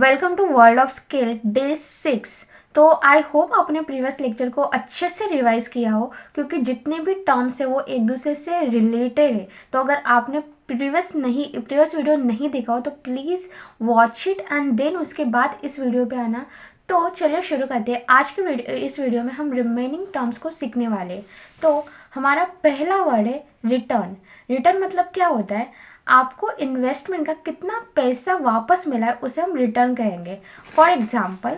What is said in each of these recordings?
Welcome to world of skill day 6। तो I hope आपने previous lecture को अच्छे से रिवाइज किया हो, क्योंकि जितने भी टर्म्स है वो एक दूसरे से रिलेटेड है। तो अगर आपने प्रीवियस वीडियो नहीं देखा हो तो please watch it and then उसके बाद इस वीडियो पे आना। तो चलिए शुरू करते हैं। आज के इस वीडियो में हम रिमेनिंग टर्म्स को सीखने वाले हैं। तो हमारा पहला वर्ड है रिटर्न। रिटर्न मतलब क्या होता है? आपको इन्वेस्टमेंट का कितना पैसा वापस मिला है उसे हम रिटर्न कहेंगे। फॉर एग्जाम्पल,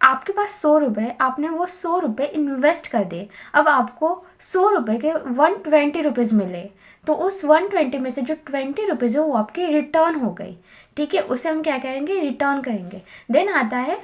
आपके पास 100 रुपये, आपने वो 100 रुपये इन्वेस्ट कर दिए। अब आपको 100 रुपये के 120 रुपीज़ मिले, तो उस 120 में से जो 20 रुपीज़ है वो आपकी रिटर्न हो गई। ठीक है, उसे हम क्या कहेंगे? रिटर्न कहेंगे। देन आता है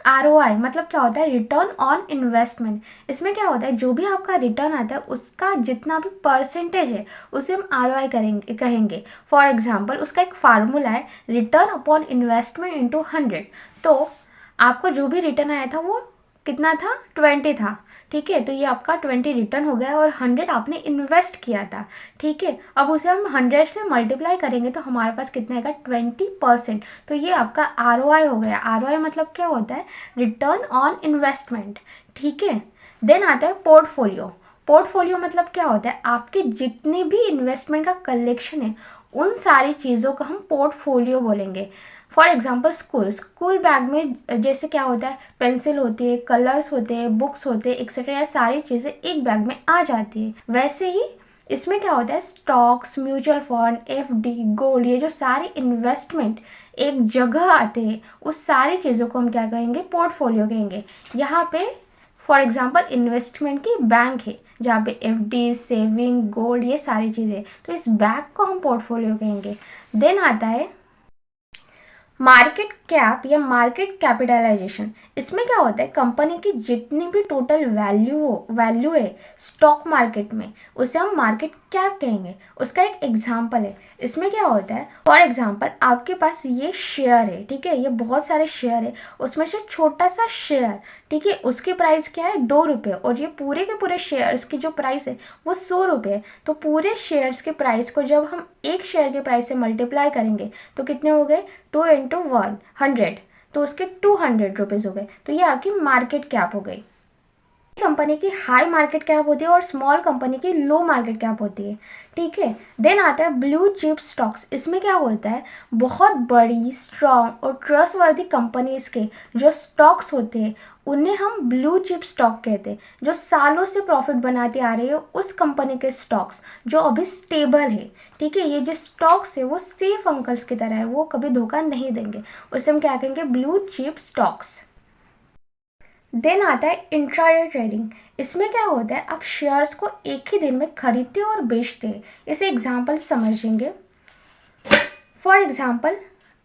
ROI। मतलब क्या होता है? Return on investment. इसमें क्या होता है? जो भी आपका रिटर्न आता है उसका जितना भी परसेंटेज है उसे हम ROI कहेंगे। फॉर एग्जाम्पल, उसका एक फार्मूला है, रिटर्न अपॉन इन्वेस्टमेंट इंटू 100। तो आपको जो भी रिटर्न आया था वो कितना था? 20 था। ठीक है, तो ये आपका 20 रिटर्न हो गया और 100 आपने इन्वेस्ट किया था। ठीक है, अब उसे हम 100 से मल्टीप्लाई करेंगे तो हमारे पास कितना आएगा? 20%। तो ये आपका ROI हो गया। ROI मतलब क्या होता है? Return on investment. ठीक है, देन आता है पोर्टफोलियो। पोर्टफोलियो मतलब क्या होता है? आपके जितने भी इन्वेस्टमेंट का कलेक्शन है उन सारी चीज़ों को हम पोर्टफोलियो बोलेंगे। फॉर एग्जाम्पल, स्कूल बैग में जैसे क्या होता है? पेंसिल होती है, कलर्स होते हैं, बुक्स होते हैं, एक्सेट्रा, ये सारी चीज़ें एक बैग में आ जाती है। वैसे ही इसमें क्या होता है? Stocks, mutual fund, FD, gold, ये जो सारे इन्वेस्टमेंट एक जगह आते हैं उस सारी चीज़ों को हम क्या कहेंगे? पोर्टफोलियो कहेंगे। यहाँ पे फॉर एग्जाम्पल इन्वेस्टमेंट की बैंक है जहाँ पे FD, सेविंग, गोल्ड, ये सारी चीज़ें, तो इस बैग को हम पोर्टफोलियो कहेंगे। देन आता है मार्केट कैप या मार्केट कैपिटलाइजेशन। इसमें क्या होता है? कंपनी की जितनी भी टोटल वैल्यू है स्टॉक मार्केट में उसे हम मार्केट कैप कहेंगे। उसका एक एग्जांपल है। इसमें क्या होता है? फॉर एग्जांपल, आपके पास ये शेयर है, ठीक है, ये बहुत सारे शेयर है, उसमें से छोटा सा शेयर, ठीक है, उसकी प्राइस क्या है? 2 रुपये, और ये पूरे के पूरे शेयर्स की जो प्राइस है वो 100 रुपये है। तो पूरे शेयर्स के प्राइस को जब हम एक शेयर के प्राइस से मल्टीप्लाई करेंगे तो कितने हो गए? 2 इंटू 100, तो उसके 200 रुपीज़ हो गए। तो ये आपकी मार्केट कैप हो गई। कंपनी की हाई मार्केट कैप होती है और स्मॉल कंपनी की लो मार्केट कैप होती है। ठीक है, देन आता है ब्लू चिप स्टॉक्स। इसमें क्या होता है? बहुत बड़ी, स्ट्रॉन्ग और ट्रस्टवर्दी कंपनीज के जो स्टॉक्स होते हैं उन्हें हम ब्लू चिप स्टॉक कहते हैं। जो सालों से प्रॉफिट बनाते आ रहे हैं उस कंपनी के स्टॉक्स जो अभी स्टेबल है। ठीक है, ये जो स्टॉक्स है वो सेफ अंकल्स की तरह है, वो कभी धोखा नहीं देंगे। उसे हम क्या कहेंगे? Blue chip stocks. देन आता है इंट्राडे ट्रेडिंग। इसमें क्या होता है? आप शेयर्स को एक ही दिन में खरीदते और बेचते हैं। इसे एग्जांपल समझेंगे। फॉर एग्जांपल,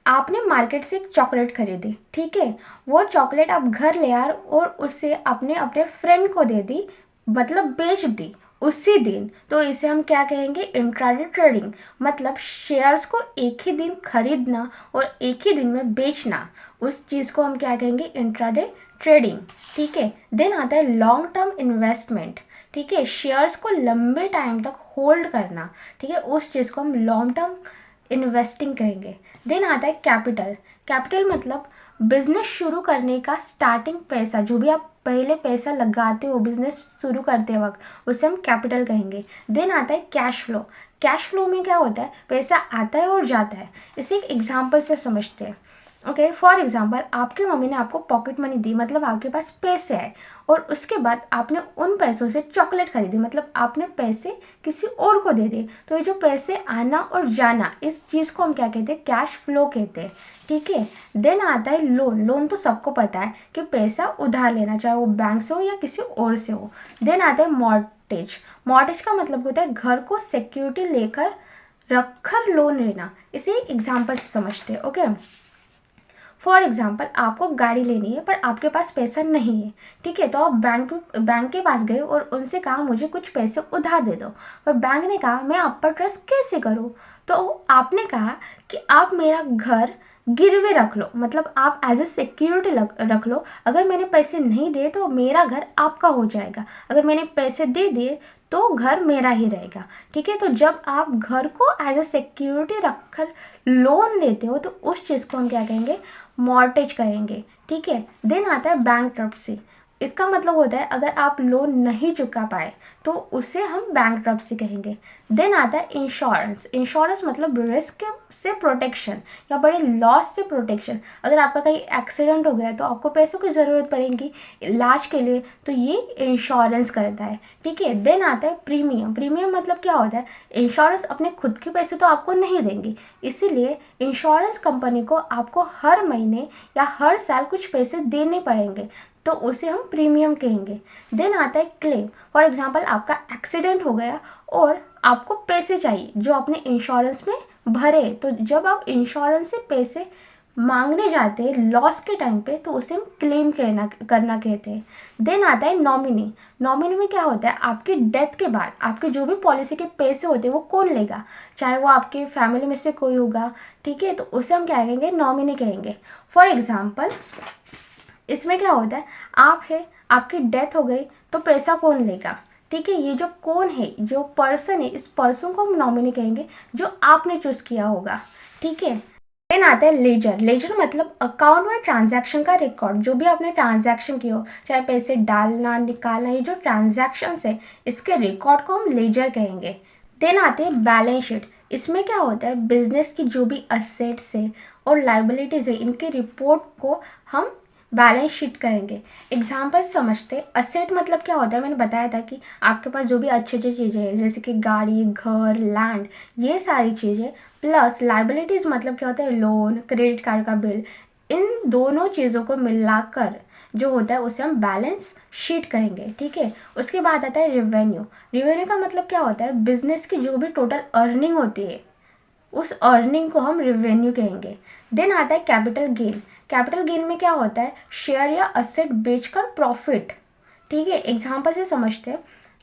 आपने मार्केट से एक चॉकलेट खरीदी, ठीक है, वो चॉकलेट आप घर ले आए और उससे आपने अपने फ्रेंड को दे दी, मतलब बेच दी उसी दिन। तो इसे हम क्या कहेंगे? Intraday trading. मतलब शेयर्स को एक ही दिन खरीदना और एक ही दिन में बेचना, उस चीज़ को हम क्या कहेंगे? Intraday trading. ठीक है, देन आता है लॉन्ग टर्म इन्वेस्टमेंट। ठीक है, शेयर्स को लंबे टाइम तक होल्ड करना, ठीक है, उस चीज़ को हम लॉन्ग टर्म इन्वेस्टिंग कहेंगे। देन आता है कैपिटल। कैपिटल मतलब बिजनेस शुरू करने का स्टार्टिंग पैसा, जो भी आप पहले पैसा लगाते हो बिजनेस शुरू करते वक्त, उसे हम कैपिटल कहेंगे। देन आता है कैश फ्लो। कैश फ्लो में क्या होता है? पैसा आता है और जाता है। इसे एक एग्जांपल से समझते हैं। ओके, फॉर एग्जांपल, आपकी मम्मी ने आपको पॉकेट मनी दी, मतलब आपके पास पैसे आए, और उसके बाद आपने उन पैसों से चॉकलेट खरीदी, मतलब आपने पैसे किसी और को दे दिए। तो ये जो पैसे आना और जाना, इस चीज़ को हम क्या कहते हैं? कैश फ्लो कहते हैं। ठीक है, देन आता है लोन। लोन तो सबको पता है कि पैसा उधार लेना, चाहे वो बैंक से हो या किसी और से हो। देन आता है मॉर्टगेज। मॉर्टगेज का मतलब होता है घर को सिक्योरिटी लेकर रखकर लोन लेना। इसे एक एग्जाम्पल से समझते हैं। ओके, फॉर एग्जाम्पल, आपको गाड़ी लेनी है पर आपके पास पैसा नहीं है, ठीक है, तो आप बैंक के पास गए और उनसे कहा मुझे कुछ पैसे उधार दे दो। पर बैंक ने कहा मैं आप पर ट्रस्ट कैसे करूँ? तो आपने कहा कि आप मेरा घर गिरवे रख लो, मतलब आप एज ए सिक्योरिटी रख लो। अगर मैंने पैसे नहीं दिए तो मेरा घर आपका हो जाएगा, अगर मैंने पैसे दे दिए तो घर मेरा ही रहेगा। ठीक है, तो जब आप घर को एज ए सिक्योरिटी रखकर लोन लेते हो तो उस चीज़ को हम क्या कहेंगे, मॉर्टेज कहेंगे। ठीक है, देन आता है बैंकरप्सी। इसका मतलब होता है अगर आप लोन नहीं चुका पाए तो उसे हम बैंकरप्सी कहेंगे। देन आता है इंश्योरेंस। इंश्योरेंस मतलब रिस्क से प्रोटेक्शन या बड़े लॉस से प्रोटेक्शन। अगर आपका कहीं एक्सीडेंट हो गया तो आपको पैसों की ज़रूरत पड़ेगी इलाज के लिए, तो ये इंश्योरेंस करता है। ठीक है, देन आता है प्रीमियम। प्रीमियम मतलब क्या होता है, इंश्योरेंस अपने खुद के पैसे तो आपको नहीं देंगी, इसीलिए इंश्योरेंस कंपनी को आपको हर महीने या हर साल कुछ पैसे देने पड़ेंगे, तो उसे हम प्रीमियम कहेंगे। देन आता है क्लेम। फॉर एग्जांपल आपका एक्सीडेंट हो गया और आपको पैसे चाहिए जो आपने इंश्योरेंस में भरे, तो जब आप इंश्योरेंस से पैसे मांगने जाते हैं लॉस के टाइम पे तो उसे हम क्लेम करना कहते हैं। देन आता है नॉमिनी। नॉमिनी में क्या होता है, आपकी डेथ के बाद आपके जो भी पॉलिसी के पैसे होते हैं वो कौन लेगा, चाहे वो आपके फैमिली में से कोई होगा। ठीक है, तो उसे हम क्या कहेंगे, नॉमिनी कहेंगे। फॉर एग्जाम्पल इसमें क्या होता है, आप है, आपकी डेथ हो गई तो पैसा कौन लेगा। ठीक है, ये जो कौन है, जो पर्सन है, इस पर्सन को हम नॉमिनी कहेंगे जो आपने चूज किया होगा। ठीक है, देन आता है लेजर। लेजर मतलब अकाउंट में ट्रांजैक्शन का रिकॉर्ड, जो भी आपने ट्रांजैक्शन किया हो, चाहे पैसे डालना निकालना, ये जो ट्रांजैक्शन है इसके रिकॉर्ड को हम लेजर कहेंगे। देन आते हैं बैलेंस शीट। इसमें क्या होता है, बिजनेस की जो भी असेट्स है और लाइबिलिटीज है इनके रिपोर्ट को हम बैलेंस शीट करेंगे। एग्जाम्पल समझते, असेट मतलब क्या होता है, मैंने बताया था कि आपके पास जो भी अच्छी अच्छी चीज़ें हैं जैसे कि गाड़ी, घर, लैंड, ये सारी चीज़ें, प्लस लाइबिलिटीज़ मतलब क्या होता है, लोन, क्रेडिट कार्ड का बिल, इन दोनों चीज़ों को मिलाकर जो होता है उसे हम बैलेंस शीट कहेंगे। ठीक है, उसके बाद आता है रेवेन्यू। रेवेन्यू का मतलब क्या होता है, बिजनेस की जो भी टोटल अर्निंग होती है उस अर्निंग को हम रेवेन्यू कहेंगे। देन आता है कैपिटल गेन। कैपिटल गेन में क्या होता है, शेयर या असेट बेचकर प्रॉफिट। ठीक है, एग्जांपल से समझते हैं,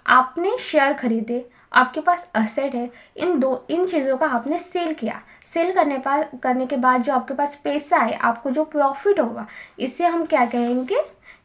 आपने शेयर खरीदे, आपके पास असेट है, इन चीज़ों का आपने सेल किया, सेल करने के बाद जो आपके पास पैसा है, आपको जो प्रॉफिट होगा, इसे हम क्या कहेंगे,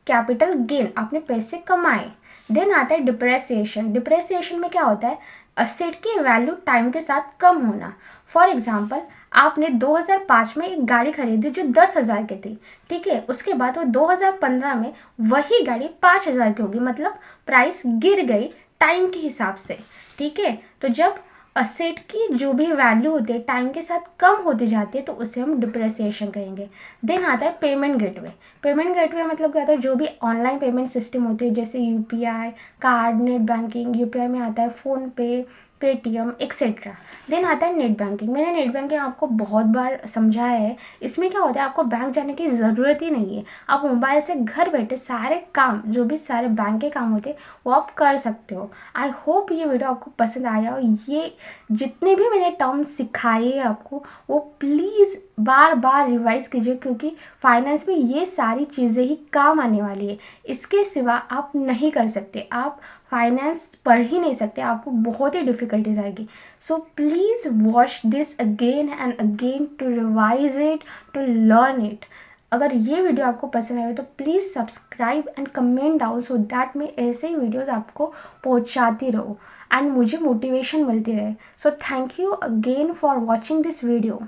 कैपिटल गेन, आपने पैसे कमाए। देन आता है डिप्रेसिएशन। डिप्रेसिएशन में क्या होता है, असेट की वैल्यू टाइम के साथ कम होना। फॉर एग्जाम्पल आपने 2005 में एक गाड़ी खरीदी जो 10,000 की थी। ठीक है, उसके बाद वो 2015 में वही गाड़ी 5,000 की होगी, मतलब प्राइस गिर गई टाइम के हिसाब से। ठीक है, तो जब असेट की जो भी वैल्यू होती है टाइम के साथ कम होती जाती है तो उसे हम डिप्रेसिएशन कहेंगे। देन आता है पेमेंट गेटवे। पेमेंट गेटवे मतलब क्या होता है, जो भी ऑनलाइन पेमेंट सिस्टम होती है जैसे UPI, card, net banking, UPI में आता है फ़ोन पे, पेटीएम एक्सेट्रा। देन आता है नेट बैंकिंग। मैंने नेट बैंकिंग आपको बहुत बार समझाया है। इसमें क्या होता है, आपको बैंक जाने की ज़रूरत ही नहीं है, आप मोबाइल से घर बैठे सारे काम, जो भी सारे बैंक के काम होते हैं वो आप कर सकते हो। आई होप ये वीडियो आपको पसंद आया, और ये जितने भी मैंने टर्म्स सिखाए हैं आपको वो प्लीज़ बार बार रिवाइज कीजिए, क्योंकि फाइनेंस में ये सारी चीज़ें ही काम आने वाली है। इसके सिवा आप नहीं कर सकते, आप फाइनेंस पढ़ ही नहीं सकते, आपको बहुत ही डिफ़िकल्टीज आएगी। So please watch this again and again to revise it, to learn it. अगर ये वीडियो आपको पसंद आए तो please subscribe and comment down, so that मैं ऐसे ही वीडियोस आपको पहुंचाती रहूँ एंड मुझे मोटिवेशन मिलती रहे। So thank you again for watching this video.